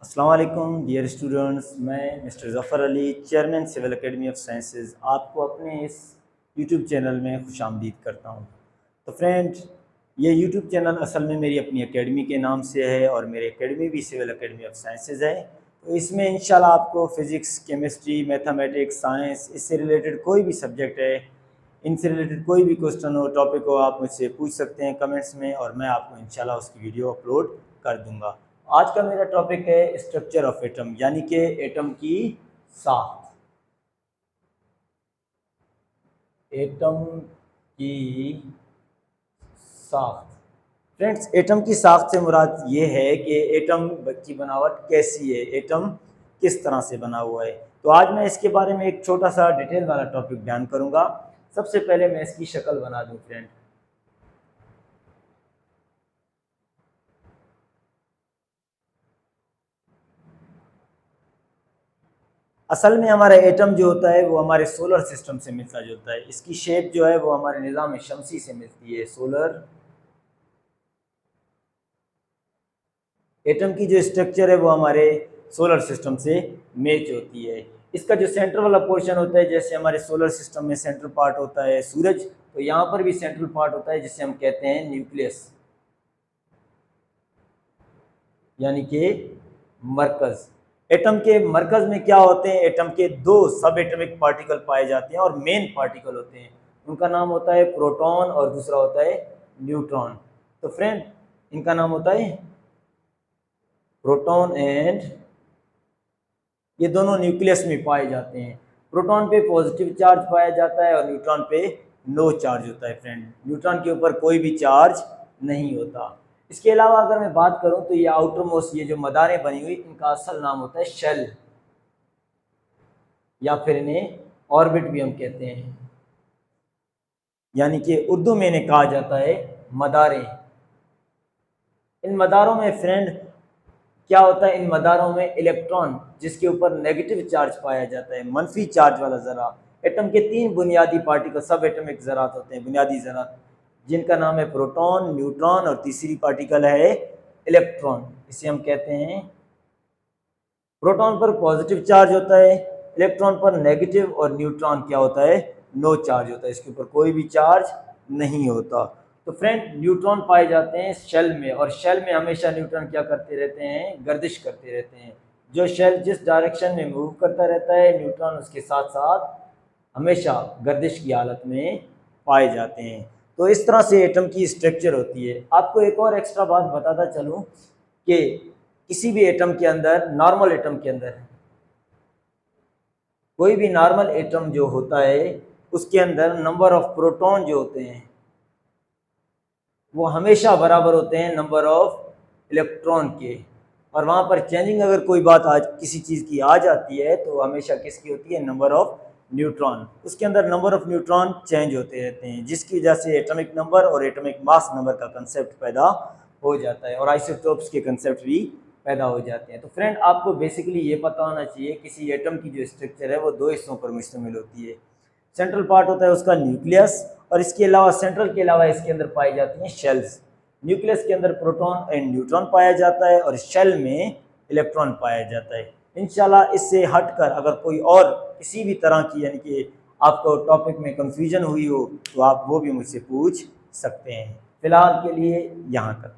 अस्सलाम वालेकुम dear students, मैं mister Zafar Ali, chairman Civil Academy of Sciences, आपको अपने इस यूट्यूब चैनल में खुशामदीद करता हूं। तो फ्रेंड, ये यूट्यूब चैनल असल में मेरी अपनी एकेडमी के नाम से है और मेरी एकेडमी भी सिविल एकेडमी ऑफ साइंसेज है। तो इसमें इंशाल्लाह आपको फ़िज़िक्स, केमिस्ट्री, मैथमेटिक्स, साइंस, इससे रिलेटेड कोई भी सब्जेक्ट है, इनसे रिलेटेड कोई भी क्वेश्चन हो, टॉपिक हो, आप मुझसे पूछ सकते हैं कमेंट्स में और मैं आपको इंशाल्लाह उसकी वीडियो अपलोड कर दूंगा। आज का मेरा टॉपिक है स्ट्रक्चर ऑफ एटम, यानी कि एटम की साख्त। एटम की साख्त फ्रेंड्स, एटम की साख्त से मुराद ये है कि एटम की बनावट कैसी है, एटम किस तरह से बना हुआ है। तो आज मैं इसके बारे में एक छोटा सा डिटेल वाला टॉपिक बयान करूंगा। सबसे पहले मैं इसकी शक्ल बना दूं फ्रेंड। असल में हमारा एटम जो होता है वो हमारे सोलर सिस्टम से मिलता जुलता है। इसकी शेप जो है वो हमारे निज़ाम शमसी से मिलती है। सोलर एटम की जो स्ट्रक्चर है वो हमारे सोलर सिस्टम से मैच होती है। इसका जो सेंटर वाला पोर्शन होता है, जैसे हमारे सोलर सिस्टम में सेंट्रल पार्ट होता है सूरज, तो यहाँ पर भी सेंट्रल पार्ट होता है जिसे हम कहते हैं न्यूक्लियस, यानी कि मरकज। एटम के मरकज में क्या होते हैं, एटम के दो सब एटमिक पार्टिकल पाए जाते हैं और मेन पार्टिकल होते हैं। उनका नाम होता है प्रोटॉन और दूसरा होता है न्यूट्रॉन। तो फ्रेंड, इनका नाम होता है प्रोटॉन एंड, ये दोनों न्यूक्लियस में पाए जाते हैं। प्रोटॉन पे पॉजिटिव चार्ज पाया जाता है और न्यूट्रॉन पे नो चार्ज होता है। फ्रेंड, न्यूट्रॉन के ऊपर कोई भी चार्ज नहीं होता। इसके अलावा अगर मैं बात करूं तो ये आउटर मोस्ट, ये जो मदारें बनी हुई, इनका असल नाम होता है शेल, या फिर इन्हें ऑर्बिट भी हम कहते हैं, यानी कि उर्दू में इन्हें कहा जाता है मदारें। इन मदारों में फ्रेंड क्या होता है, इन मदारों में इलेक्ट्रॉन जिसके ऊपर नेगेटिव चार्ज पाया जाता है, मनफी चार्ज वाला ज़रा। एटम के तीन बुनियादी पार्टिकल, सब एटमिक ज़रात होते हैं, बुनियादी ज़रात, जिनका नाम है प्रोटॉन, न्यूट्रॉन और तीसरी पार्टिकल है इलेक्ट्रॉन। इसे हम कहते हैं, प्रोटॉन पर पॉजिटिव चार्ज होता है, इलेक्ट्रॉन पर नेगेटिव, और न्यूट्रॉन क्या होता है, नो चार्ज होता है, इसके ऊपर कोई भी चार्ज नहीं होता। तो फ्रेंड, न्यूट्रॉन पाए जाते हैं शेल में, और शेल में हमेशा न्यूट्रॉन क्या करते रहते हैं, गर्दिश करते रहते हैं। जो शेल जिस डायरेक्शन में मूव करता रहता है, न्यूट्रॉन उसके साथ साथ हमेशा गर्दिश की हालत में पाए जाते हैं। तो इस तरह से एटम की स्ट्रक्चर होती है। आपको एक और एक्स्ट्रा बात बताता चलूं कि किसी भी एटम के अंदर, नॉर्मल एटम के अंदर, कोई भी नॉर्मल एटम जो होता है उसके अंदर नंबर ऑफ प्रोटॉन जो होते हैं वो हमेशा बराबर होते हैं नंबर ऑफ इलेक्ट्रॉन के। और वहाँ पर चेंजिंग अगर कोई बात आज किसी चीज़ की आ जाती है तो हमेशा किसकी होती है, नंबर ऑफ न्यूट्रॉन। उसके अंदर नंबर ऑफ न्यूट्रॉन चेंज होते रहते हैं, जिसकी वजह से एटॉमिक नंबर और एटॉमिक मास नंबर का कंसेप्ट पैदा हो जाता है और आइसोटोप्स के कंसेप्ट भी पैदा हो जाते हैं। तो फ्रेंड, आपको बेसिकली ये पता होना चाहिए किसी एटम की जो स्ट्रक्चर है वो दो हिस्सों पर मुश्तमिल होती है। सेंट्रल पार्ट होता है उसका न्यूक्लियस, और इसके अलावा सेंट्रल के अलावा इसके अंदर पाई जाती हैं शेल्स। न्यूक्लियस के अंदर प्रोटॉन एंड न्यूट्रॉन पाया जाता है और शेल में इलेक्ट्रॉन पाया जाता है। इंशाल्लाह इससे हटकर अगर कोई और किसी भी तरह की, यानी कि आपको टॉपिक में कंफ्यूजन हुई हो, तो आप वो भी मुझसे पूछ सकते हैं। फिलहाल के लिए यहाँ तक।